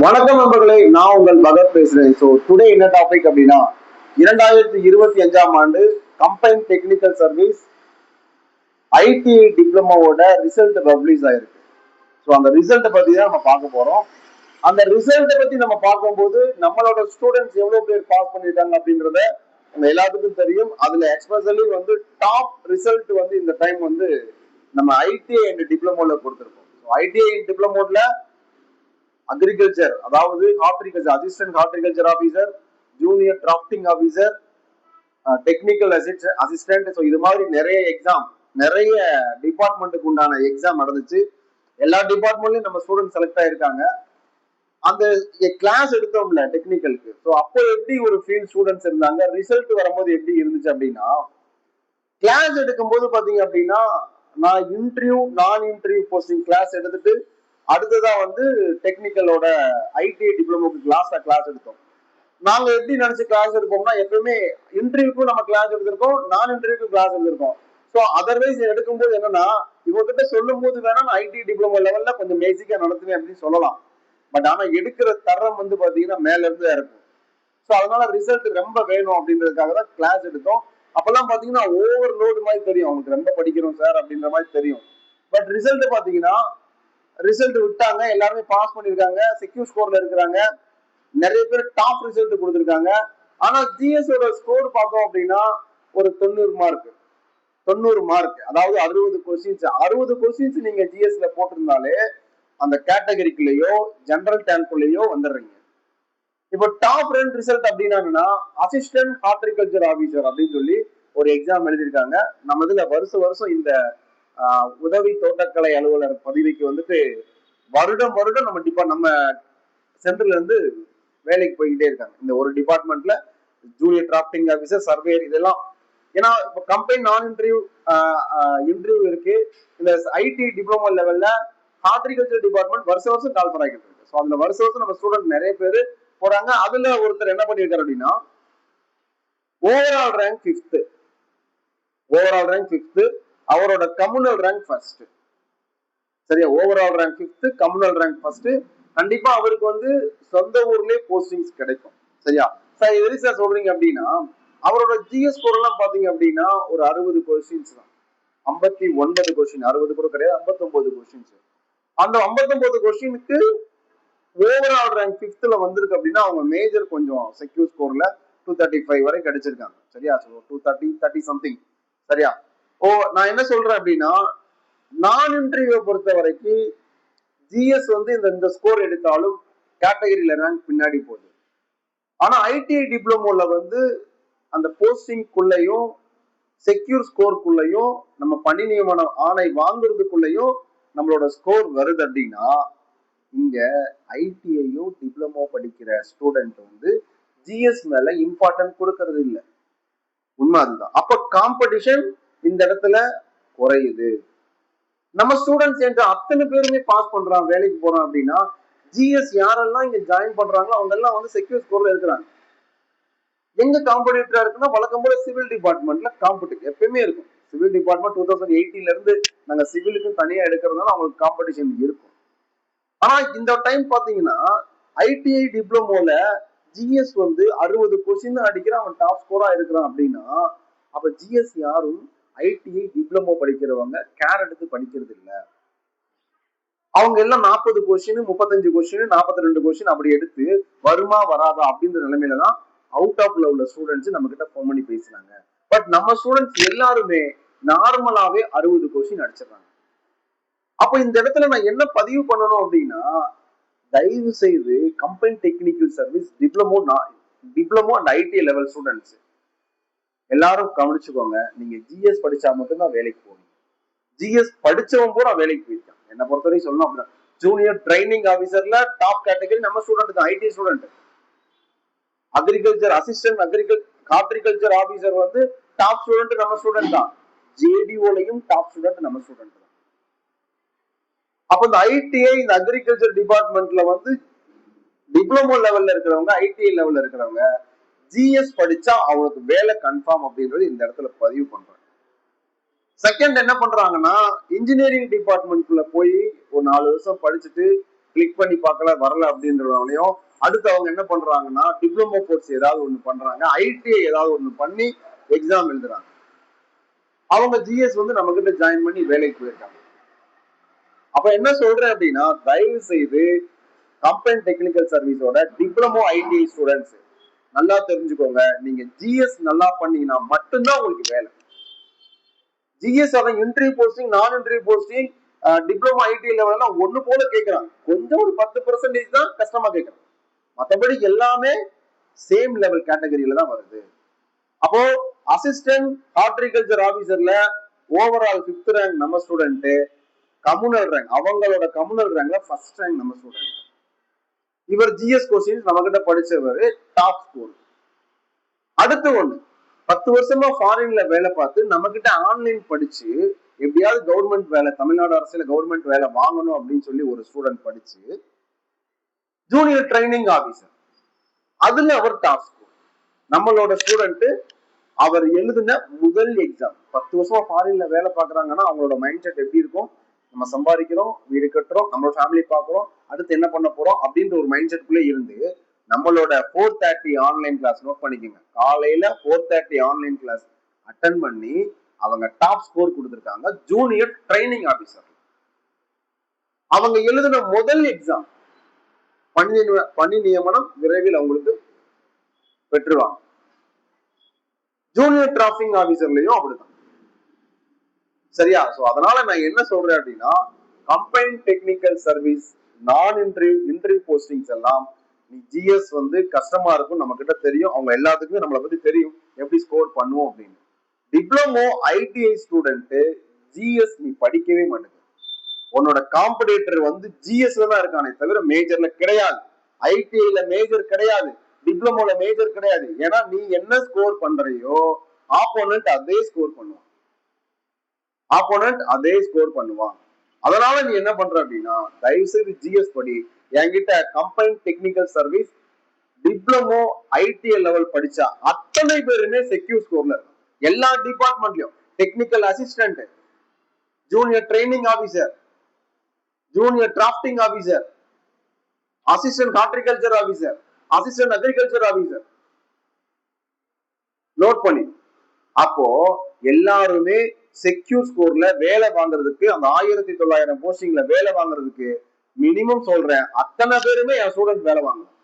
வணக்கம் நண்பர்களே, நான் உங்கள் பகத் பேசுறேன். ஸோ டுடே என்ன டாபிக் அப்படின்னா 2025ஆம் ஆண்டு கம்பைன் டெக்னிக்கல் சர்வீஸ் ஐடிஐ டிப்ளமோவோட ரிசல்ட் பப்ளிஷ் ஆயிருக்கு. ஸோ அந்த ரிசல்ட்டை பத்தி தான் நம்ம பார்க்க போறோம். அந்த ரிசல்ட்டை பத்தி நம்ம பார்க்கும்போது நம்மளோட ஸ்டூடெண்ட்ஸ் எவ்வளவு பேர் பாஸ் பண்ணிருக்காங்க அப்படின்றத நம்ம எல்லாத்துக்கும் தெரியும். அதுல எக்ஸ்பெஷலி டாப் ரிசல்ட் இந்த டைம் நம்ம ஐடிஐ அண்ட் டிப்ளமோல கொடுத்துருக்கோம். ஐடிஐ டிப்ளமோல அக்ரிகல்ச்சர், அதாவது horticulture assistant horticulture officer, junior drafting officer, technical assistant. So இது மாதிரி நிறைய எக்ஸாம், நிறைய டிபார்ட்மெண்ட்டுக்கு உண்டான எக்ஸாம் நடந்துச்சு. எல்லா டிபார்ட்மெண்ட்லயும் நம்ம ஸ்டூடெண்ட் செலக்ட் ஆயிருக்காங்க. அந்த கிளாஸ் எடுத்தோம்ல டெக்னிக்கலுக்கு, ஸோ அப்போ எப்படி ஒரு ஃபீல்ட் ஸ்டூடெண்ட்ஸ் இருந்தாங்க, ரிசல்ட் வரும்போது எப்படி இருந்துச்சு அப்படின்னா, கிளாஸ் எடுக்கும்போது பாத்தீங்க அப்படின்னா நான் நான் இன்டர்வியூ போஸ்டிங் கிளாஸ் எடுத்துட்டு அடுத்ததா டெக்னிக்கலோட ஐடிஐ டிப்ளமோக்கு கிளாஸ் எடுத்தோம். நாங்க எப்படி நினைச்சு கிளாஸ் எடுப்போம்னா, எப்பவுமே இன்டர்வியூக்கும் நம்ம கிளாஸ் எடுத்திருக்கோம், நான் இன்டர்வியூக்கும் கிளாஸ் எடுத்திருக்கோம். ஸோ அதர்வைஸ் எடுக்கும்போது என்னன்னா, இவங்க கிட்ட சொல்லும் போது வேணா நான் ஐடி டிப்ளமோ லெவல்ல கொஞ்சம் பேசிக்கா நடத்துவேன் அப்படின்னு சொல்லலாம். பட் ஆனா எடுக்கிற தரம் பாத்தீங்கன்னா மேல இருந்து இருக்கும். ஸோ அதனால ரிசல்ட் ரொம்ப வேணும் அப்படின்றதுக்காக தான் கிளாஸ் எடுத்தோம். அப்பெல்லாம் பாத்தீங்கன்னா ஓவர்லோடு மாதிரி தெரியும், அவங்களுக்கு ரொம்ப படிக்கிறோம் சார் அப்படின்ற மாதிரி தெரியும். பட் ரிசல்ட் பாத்தீங்கன்னா ரிசல்ட் விட்டாங்க, எல்லாருமே பாஸ் பண்ணிருக்காங்க, செக்யூர் ஸ்கோர்ல இருக்கிறாங்க, நிறைய பேர் டாப் ரிசல்ட் கொடுத்துருக்காங்க. ஆனா ஜிஎஸோட ஸ்கோர் பார்த்தோம் அப்படின்னா ஒரு 90 மார்க், அதாவது 60 கொஸ்டின்ஸ் நீங்க ஜிஎஸ்ல போட்டிருந்தாலே அந்த கேட்டகரிக்குள்ளேயோ ஜெனரல் டேங்க்குள்ளேயோ வந்துடுறீங்க. இப்போ டாப் ரேங்க் ரிசல்ட் அப்படின்னா அசிஸ்டன்ட் ஹார்டிகல்ச்சர் ஆபீசர் அப்படின்னு சொல்லி ஒரு எக்ஸாம் எழுதியிருக்காங்க. நம்ம இதுல வருஷம் இந்த உதவி தோட்டக்கலை அலுவலர் பதவிக்கு வருடம் நம்ம சென்டர்ல இருந்து வேலைக்கு போய்கிட்டே இருக்காங்க. இந்த ஒரு டிபார்ட்மெண்ட்ல ஜூனியர் டிராப்டிங் ஆபீசர், சர்வேயர், இதெல்லாம். ஏன்னா இப்போ கம்பெனி நான் இன்டர்வியூ இருக்கு. இந்த ஐடி டிப்ளமோ லெவல்ல ஹார்டிகல்ச்சர் டிபார்ட்மெண்ட் வருஷம் கால்ஃபர் ஆகிட்டு இருக்கு. ஸோ அதுல வருஷம் நம்ம ஸ்டூடெண்ட் நிறைய பேர் போறாங்க. அதுல ஒருத்தர் என்ன பண்ணியிருக்காரு அப்படின்னா ஓவரால் ரேங்க் 5th, அவரோட கம்யூனல் ரேங்க் 1st. சரியா, overall rank 5th, communal rank 1st. கண்டிப்பா அவருக்கு சொந்த ஊர்லயே போஸ்டிங்ஸ் கிடைக்கும். சரியா சார், எது சார் சொல்றீங்க அப்படின்னா, அவரோட ஜிஎஸ் ஸ்கோர் எல்லாம் பாத்தீங்க அப்படின்னா ஒரு 60 கொஸ்டின்ஸ் தான், 59 கொஸ்டின், 60 கூட கிடையாது, 59 கொஸ்டின்ஸ். அந்த 59 கொஸ்டினுக்கு ஓவரால் ரேங்க் 5th வந்திருக்கு அப்படின்னா அவங்க மேஜர் கொஞ்சம் செக்யூர் ஸ்கோர்ல 235 வரை கிடைச்சிருக்காங்க. சரியா, 230 சம்திங். சரியா, நான் என்ன சொல்றேன் அப்படின்னா, நான் இன்டர்வியூ பொறுத்த வரைக்கும் ஜிஎஸ் இந்த ஸ்கோர் எடுத்தாலும் கேட்டகரியில ரேங்க் பின்னாடி போகுது. ஆனா ஐடிஐ டிப்ளமோல அந்த போஸ்டிங்குள்ளயும் செக்யூர் ஸ்கோருக்குள்ளயும் நம்ம பணி நியமன ஆணை வாங்குறதுக்குள்ளயும் நம்மளோட ஸ்கோர் வருது அப்படின்னா, இங்க ஐடிஐயும் டிப்ளமோ படிக்கிற ஸ்டூடெண்ட் ஜிஎஸ் மேல இம்பார்ட்டன்ட் கொடுக்கறது இல்லை. உண்மை அதுதான். அப்ப காம்படிஷன் இந்த இடத்துல குறையுது. நம்ம ஸ்டூடெண்ட்ஸ் என்ற அத்தனை பேருமே பாஸ் பண்றான், வேலைக்கு போறான் அப்படின்னா ஜிஎஸ் யாரெல்லாம் இங்க ஜாயின் பண்றாங்களோ அவங்க எல்லாம் செக்யூர் ஸ்கோர்ல இருக்கிறாங்க. எங்க காம்படிட்டரா இருக்குன்னா வழக்கம் போல சிவில் டிபார்ட்மெண்ட்ல காம்படிஷன் எப்பயுமே இருக்கும். சிவில் டிபார்ட்மெண்ட் 2018ல இருந்து நாங்க சிவிலுக்கும் தனியா எடுக்கிறதுனால அவங்களுக்கு காம்படிஷன் இருக்கும். ஆனா இந்த டைம் பாத்தீங்கன்னா ஐடிஐ டிப்ளமோல ஜிஎஸ் 60 கொஸ்டின் அடிக்கிறான், அவன் டாப் ஸ்கோரா இருக்கிறான் அப்படின்னா, அப்ப ஜிஎஸ் யாரும் ஐடிஐ டிப்ளமோ படிக்கிறவங்க கேர் எடுத்து படிக்கிறது இல்லை. அவங்க எல்லாம் 40 கொஸ்டின், 35 கொஸ்டின், 42 கொஸ்டின் அப்படி எடுத்து வருமா வராதா அப்படின்ற நிலைமையிலதான் அவுட் ஆஃப்ல உள்ள ஸ்டூடெண்ட்ஸ் நம்ம கிட்ட போன் பண்ணி பேசுறாங்க. பட் நம்ம ஸ்டூடெண்ட்ஸ் எல்லாருமே நார்மலாவே 60 கொஸ்டின் அடிச்சிடறாங்க. அப்ப இந்த இடத்துல நான் என்ன பதிவு பண்ணணும் அப்படின்னா, தயவு செய்து company technical service diploma and IT level students எல்லாரும் கவனிச்சுக்கோங்க. நீங்க ஜிஎஸ் படிச்சா மட்டும்தான் வேலைக்கு போவீங்க. ஜிஎஸ் படிச்சவன் பூரா வேலைக்கு போயிருக்கான். என்ன பொறுத்தவரை சொல்லணும் அப்படின்னா, ஜூனியர் ட்ரைனிங் ஆபீசர்ல டாப் கேட்டகரி நம்ம ஸ்டூடெண்ட் தான், IT student. Agriculture assistant horticulture officer top student நம்ம ஸ்டூடெண்ட் தான். ஜேடிஓலையும் டாப் ஸ்டூடெண்ட் நம்ம ஸ்டூடெண்ட் தான். அப்ப இந்த ஐடிஐ இந்த அக்ரிகல்ச்சர் டிபார்ட்மெண்ட்ல டிப்ளமோ லெவல்ல இருக்கிறவங்க, ஐடிஐ லெவல்ல இருக்கிறவங்க ஜிஎஸ் படிச்சா அவங்களுக்கு வேலை கன்ஃபார்ம் அப்படின்றது இந்த இடத்துல பதிவு பண்றாங்க. செகண்ட் என்ன பண்றாங்கன்னா, இன்ஜினியரிங் டிபார்ட்மெண்ட்ல போய் ஒரு 4 வருஷம் படிச்சுட்டு கிளிக் பண்ணி பார்க்கல வரல அப்படின்றவங்களையும் அடுத்து அவங்க என்ன பண்றாங்கன்னா டிப்ளமோ கோர்ஸ் ஏதாவது ஒண்ணு பண்றாங்க, ஐடிஐ ஏதாவது ஒண்ணு பண்ணி எக்ஸாம் எழுதுறாங்க. அவங்க ஜிஎஸ் வந்து நம்ம கிட்ட ஜாயின் பண்ணி வேலைக்கு போயிருக்காங்க. அப்ப என்ன சொல்றேன் அப்படின்னா, தயவு செய்து கம்பைன் டெக்னிக்கல் சர்வீஸோட டிப்ளமோ ஐடிஐ ஸ்டூடெண்ட்ஸ் நல்லா தெரிஞ்சுக்கோங்க. நீங்க ஜிஎஸ் நல்லா பண்ணீங்கன்னா மட்டும்தான் உங்களுக்கு வேலை. ஜிஎஸ் அவன் இன்டர்வியூ போஸ்டிங், நான் interview posting, diploma ID level ஒண்ணு போல கேட்கறாங்க. கொஞ்சம் ஒரு 10% தான் கஷ்டமா கேட்கறாங்க. மற்றபடி எல்லாமே சேம் லெவல் கேட்டகரியில தான் வருது. அப்போ அசிஸ்டன்ட் ஹார்டிகல்ச்சர் ஆபீசர்ல ஓவரால் 5th ரேங்க் நம்ம ஸ்டூடெண்ட், கம்யூனல் ரேங்க் அவங்களோட கம்யூனல் ரேங்க்ல ஃபர்ஸ்ட் ரேங்க் நம்ம ஸ்டூடெண்ட். இவர் ஜிஎஸ் கொஸ்டின்ஸ் நம்ம கிட்ட படிச்சவர் டாப் ஸ்கோர். அடுத்து ஒண்ணு 10 வருஷமா ஃபாரின்ல வேலை பார்த்து நம்ம கிட்ட ஆன்லைன் படிச்சு எப்படியாவது கவர்மெண்ட் வேலை, தமிழ்நாடு அரசுல கவர்மெண்ட் வேலை வாங்கணும் அப்படின்னு சொல்லி ஒரு ஸ்டூடெண்ட் படிச்சு ஜூனியர் ட்ரைனிங் ஆபீசர், அதுல அவர் டாப் ஸ்கோர். நம்மளோட ஸ்டூடெண்ட் அவர் எழுதின முதல் எக்ஸாம். 10 வருஷமா ஃபாரின்ல வேலை பார்க்கறாங்கன்னா அவங்களோட மைண்ட் செட் எப்படி இருக்கும்? நம்ம சம்பாதிக்கிறோம், வீடு கட்டுறோம், நம்மளோட ஃபேமிலி பார்க்கிறோம், அடுத்து என்ன பண்ண போறோம் அப்படின்ற ஒரு மைண்ட் செட்குள்ளே இருந்து நம்மளோட 4:30 ஆன்லைன் கிளாஸ் நோட் பண்ணிக்கோங்க. காலையில 4:30 ஆன்லைன் கிளாஸ் அட்டன் பண்ணி அவங்க டாப் ஸ்கோர் கொடுத்திருக்காங்க ஜூனியர் ட்ரைனிங் ஆபீசர். அவங்க எழுதின முதல் எக்ஸாம் பணி நியமனம் விரைவில் அவங்களுக்கு பெற்றுவாங்க. ஜூனியர் டிராஃபிங் ஆபீசர்லயும் அப்படிதான். சரியா? சோ அதனால நான் என்ன சொல்றேன் அப்படின்னா, கம்பைன் டெக்னிக்கல் சர்வீஸ் நான் இன்டர்வியூ போஸ்டிங்ஸ் எல்லாம் நீ ஜிஎஸ் வந்து கஷ்டமா இருக்கும், நம்ம கிட்ட தெரியும், அவங்க எல்லாத்துக்குமே நம்மளை பத்தி தெரியும் எப்படி ஸ்கோர் பண்ணுவோம் அப்படின்னு. டிப்ளமோ ஐடிஐ ஸ்டூடெண்ட் ஜிஎஸ் நீ படிக்கவே மாட்டேங்க. உன்னோட காம்படிட்டர் வந்து ஜிஎஸ்ல தான் இருக்கானே தவிர மேஜர்ல கிடையாது. ஐடிஐல மேஜர் கிடையாது, டிப்ளமோல மேஜர் கிடையாது. ஏன்னா நீ என்ன ஸ்கோர் பண்றையோ ஆப்போனன்ட் அதே ஸ்கோர் பண்ணுவான். அதனால நீ என்ன பண்ற அப்படின்னா, தயவு செய்து ஜிஎஸ் படி. என்கிட்ட combine technical service diploma ITI level படிச்சா அத்தனை பேருமே செக்யூர் ஸ்கோர்ல இருக்கும். எல்லா டிபார்ட்மெண்ட்லயும் technical assistant, junior training officer, junior drafting officer, assistant horticulture officer, assistant agriculture officer. Note பண்ணி அப்போ எல்லாருமே செக்யூர் ஸ்கோர்ல வேலை வாங்குறதுக்கு, அந்த 1900 போஸ்டிங்ல வேலை வாங்குறதுக்கு மினிமம் சொல்றேன் அத்தனை பேருமே என் ஸ்டூடெண்ட் வேலை வாங்கலாம்.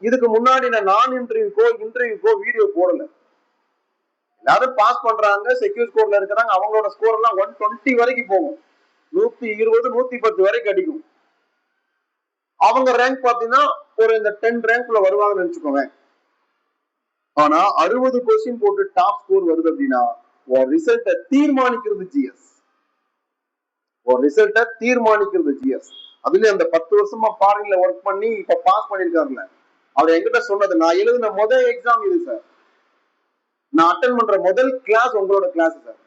இதுக்கு முன்னாடி நான் இன்டர்வியூக்கோ வீடியோ போடல. எல்லாரும் பாஸ் பண்றாங்க, செக்யூர் ஸ்கோர்ல இருக்கிறாங்க. அவங்களோட ஸ்கோர் எல்லாம் 120 வரைக்கும் போகும், 120 110 வரைக்கும் அடிக்கும். அவங்க ரேங்க் பாத்தீங்கன்னா ஒரு இந்த 10 ரேங்க்ல வருவாங்கன்னு நினைச்சுக்கோங்க. ஆனா 60 கொஸ்டின் போட்டு டாப் ஸ்கோர் வருது அப்படின்னா ரிசல்ட்டை தீர்மானிக்கிறது ஜிஎஸ். அதுல அந்த 10 வருஷமா ஃபாரின்ல ஒர்க் பண்ணி இப்ப பாஸ் பண்ணிருக்காருல்ல, அவர் என்கிட்ட சொன்னது, நான் எழுதின முதல் எக்ஸாம் இது சார், நான் அட்டன் பண்ற முதல் கிளாஸ் உங்களோட கிளாஸ் சார்,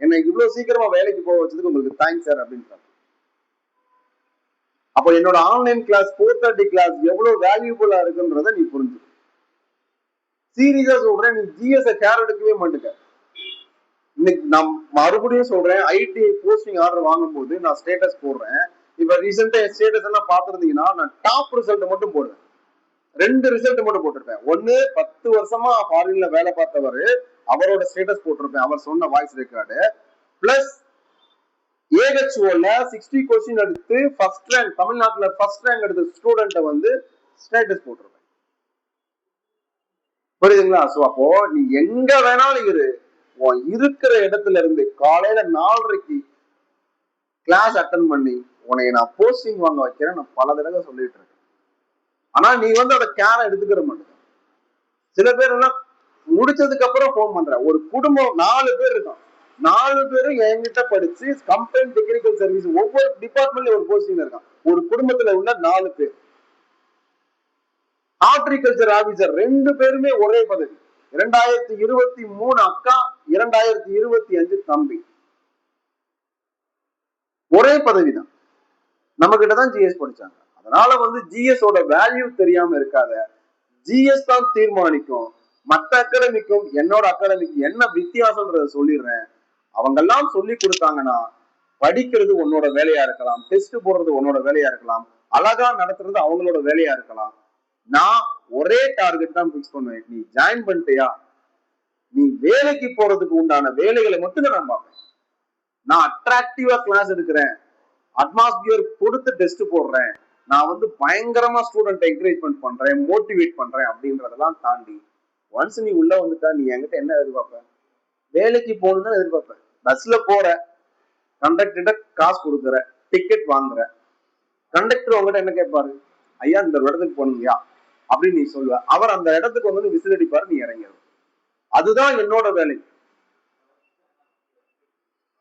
என்னை இவ்வளவு சீக்கிரமா வேலைக்கு போக வச்சதுக்கு உங்களுக்கு தேங்க்ஸ் சார் அப்படின்னு. அப்ப என்னோட ஆன்லைன் கிளாஸ் 4:30 கிளாஸ் எவ்வளவு வேல்யூபுல்லா இருக்குன்றத நீ புரிஞ்சு. சீரியஸா சொல்றேன், நீ ஜிஎஸ் கேர் எடுக்கவே மாட்டேங்க. இன்னைக்கு நான் மறுபடியும் சொல்றேன், ஐடிஐ போஸ்டிங் ஆர்டர் வாங்கும் போது நான் ஸ்டேட்டஸ் போடுறேன். இப்ப ரீசெண்டா ஸ்டேட்டஸ் எல்லாம் பாத்துருந்தீங்கன்னா நான் டாப் ரிசல்ட் மட்டும் போடுவேன். 2 ரிசல்ட் மட்டும் போட்டிருப்பேன். ஒண்ணு 10 வருஷமா ஃபாரின்ல வேலை பார்த்தவர், அவரோட ஸ்டேட்டஸ் போட்டிருப்பேன், அவர் சொன்ன வாய்ஸ் ரெக்கார்டு. பிளஸ் ஏஹெச்ஓல 60 கொஸ்டின் எடுத்து ஃபர்ஸ்ட் ரேங்க், தமிழ்நாட்டுல ஃபர்ஸ்ட் ரேங்க் எடுத்த ஸ்டூடெண்ட்டை வந்து ஸ்டேட்டஸ் போட்டிருப்பேன். புரியுதுங்களா? சோ அப்போ நீ எங்க வேணாலும் இருக்கிற இடத்துல இருந்து காலையில 4:30 கிளாஸ் அட்டன் பண்ணி உன்னை நான் போஸ்டிங் வாங்க வைக்கிறேன், நான் பல தடவை சொல்லிட்டு இருக்கேன். ஆனா நீ வந்து அதை கேர எடுத்துக்கிற மாட்டேங்க. சில பேர் எல்லாம் முடிச்சதுக்கு அப்புறம் போன் பண்ற. ஒரு குடும்பம் 4 பேர் இருக்கான், 4 பேரும் என்கிட்ட படிச்சு கம்பைன் டெக்னிக்கல் சர்வீஸ் ஒவ்வொரு டிபார்ட்மெண்ட்ல ஒரு போஸ்டிங் இருக்கான். ஒரு குடும்பத்துல உள்ள 4 பேர். ஹார்டிகல்ச்சர் ஆபீசர் 2 பேருமே ஒரே பதவி. 2023 அக்கா, 2025 தம்பி, ஒரே பதவி தான். நம்ம கிட்டதான் ஜிஎஸ் படிச்சாங்க. அதனால வந்து ஜிஎஸ் ஓட வேல்யூ தெரியாம இருக்காத. ஜிஎஸ் தான் தீர்மானிக்கும். மற்ற அகாடமிக்கும் என்னோட அகாடமிக்கு என்ன வித்தியாசம்ன்றத சொல்லிடுறேன். அவங்க எல்லாம் சொல்லி கொடுத்தாங்கன்னா படிக்கிறது உன்னோட வேலையா இருக்கலாம், டெஸ்ட் போடுறது உன்னோட வேலையா இருக்கலாம், அழகா நடத்துறது அவங்களோட வேலையா இருக்கலாம். நான் ஒரே டார்கெட் தான் பிக்ஸ் பண்ணுவேன். நீ ஜாயின் பண்ணிட்டியா, நீ வேலைக்கு போறதுக்கு உண்டான வேலைகளை மட்டும் தான் நான் பார்ப்பேன். நான் அட்ராக்டிவா கிளாஸ் எடுக்கிறேன், அட்மாஸ்பியர் கொடுத்து டெஸ்ட் போடுறேன், நான் வந்து பயங்கரமா ஸ்டூடெண்ட் என்கரேஜ்மெண்ட் பண்றேன், மோட்டிவேட் பண்றேன் அப்படின்றதெல்லாம் தாண்டி ஒன்ஸ் நீ உள்ள வந்துட்டா நீ என்கிட்ட என்ன எதிர்பார்ப்ப? வேலைக்கு போகணும்னு எதிர்பார்ப்ப. பஸ்ல போற, கண்டக்டர் காசு கொடுக்குற, டிக்கெட் வாங்குற, கண்டக்டர் உங்ககிட்ட என்ன கேட்பாரு? ஐயா இந்த இடத்துக்கு போனீங்கயா அப்படின்னு நீ சொல்லுவ. அவர் அந்த இடத்துக்கு வந்து விசில் அடிப்பாரு, நீ இறங்கிடும். அதுதான் என்னோட வேலை.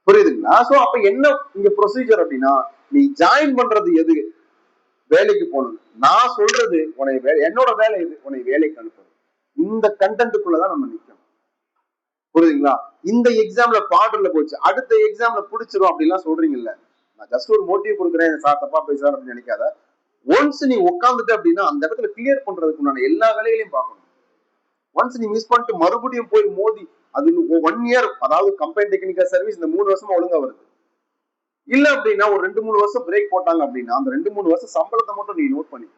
புரியுதுங்களா? சோ அப்ப என்ன இங்க ப்ரொசீஜர் அப்படின்னா, நீ ஜாயின் பண்றது எது? வேலைக்கு போகணும். நான் சொல்றது உன்னை என்னோட வேலை எது? உன்னை வேலைக்கு அனுப்புறது. இந்த கண்டென்ட்டுக்குள்ளதான் நம்ம நிக்கணும். புரியுதுங்களா? இந்த எக்ஸாம்ல பாடர்ல போச்சு, அடுத்த எக்ஸாம்ல பிடிச்சிரும் அப்படின்லாம் சொல்றீங்கல்ல. நான் ஜஸ்ட் ஒரு மோட்டிவ் கொடுக்குறேன், சார் தப்பா பேசுறாரு அப்படின்னு நினைக்காத. ஒன்ஸ் நீ உட்காந்துட்ட அப்படின்னா அந்த இடத்துல கிளியர் பண்றதுக்கு உண்டான எல்லா வேலைகளையும் பார்க்கணும். ஒன்ஸ் நீ மிஸ் பண்ணிட்டு மறுபடியும் போய் மோதி அது 1 இயர், அதாவது கம்பைன் டெக்னிக்கல் சர்வீஸ் இந்த 3 வருஷமா ஒழுங்கா வருது. இல்ல அப்படின்னா ஒரு 2-3 வருஷம் பிரேக் போட்டாங்க அப்படின்னா அந்த 2-3 வருஷம் சம்பளத்தை மட்டும் நீ நோட் பண்ணி.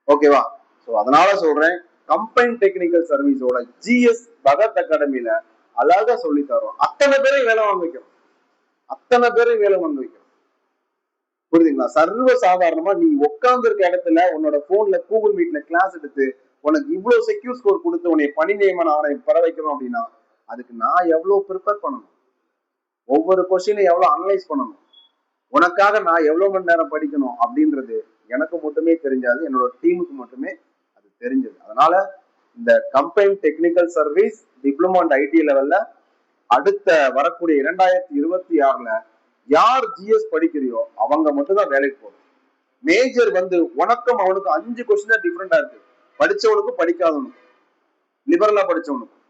ஓகேவா? சோ அதனால சொல்றேன், கம்பைன் டெக்னிக்கல் சர்வீஸோட ஜிஎஸ் பகத் அகாடமியில அழகா சொல்லி தரோம். அத்தனை பேரையும் வேலை வாங்க வைக்கிறோம், அத்தனை பேரையும் வேலை வாங்க வைக்கிறோம். புரியுதுங்களா? சர்வ சாதாரணமா நீ உட்கார்ந்து இருக்க இடத்துல உன்னோட போன்ல கூகுள் மீட்ல கிளாஸ் எடுத்து உனக்கு இவ்வளவு செக்யூர் ஸ்கோர் கொடுத்து உன்னை பணி நியமன ஆணையம் பெற வைக்கணும் அப்படின்னா அதுக்கு நான் எவ்வளவு ப்ரிப்பேர் பண்ணணும், ஒவ்வொரு கொஸ்டினை எவ்வளவு அனலைஸ் பண்ணணும், உனக்காக நான் எவ்வளவு மணி நேரம் படிக்கணும் அப்படின்றது எனக்கு மட்டுமே தெரிஞ்சாது, என்னோட டீமுக்கு மட்டுமே அது தெரிஞ்சது. அதனால இந்த combine technical service diploma and IT லெவல்ல அடுத்த வரக்கூடிய 2026ல யார் ஜிஎஸ் படிக்கிறியோ அவங்க மட்டும் தான் வேலைக்கு போகணும். மேஜர் வந்து உனக்கும் அவனுக்கு 5 கொஸ்டின் தான் டிஃபரெண்டா இருக்கு, படிச்சவனுக்கும் படிக்காதவனுக்கும், லிபரலா படிச்சவனுக்கும்.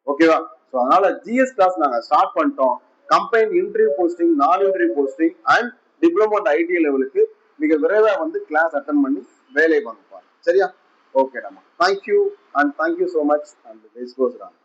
ஓகேவா? சோ அதனால ஜிஎஸ் கிளாஸ் நாங்க ஸ்டார்ட் பண்ணிட்டோம். கம்பைன் இன்டர்வியூ போஸ்டிங், நான் interview posting and diploma and IT லெவலுக்கு மிக விரைவா வந்து கிளாஸ் அட்டன் பண்ணி வேலை வாங்குவாங்க. சரியா? Okay, thank you and thank you so much and this goes Ram.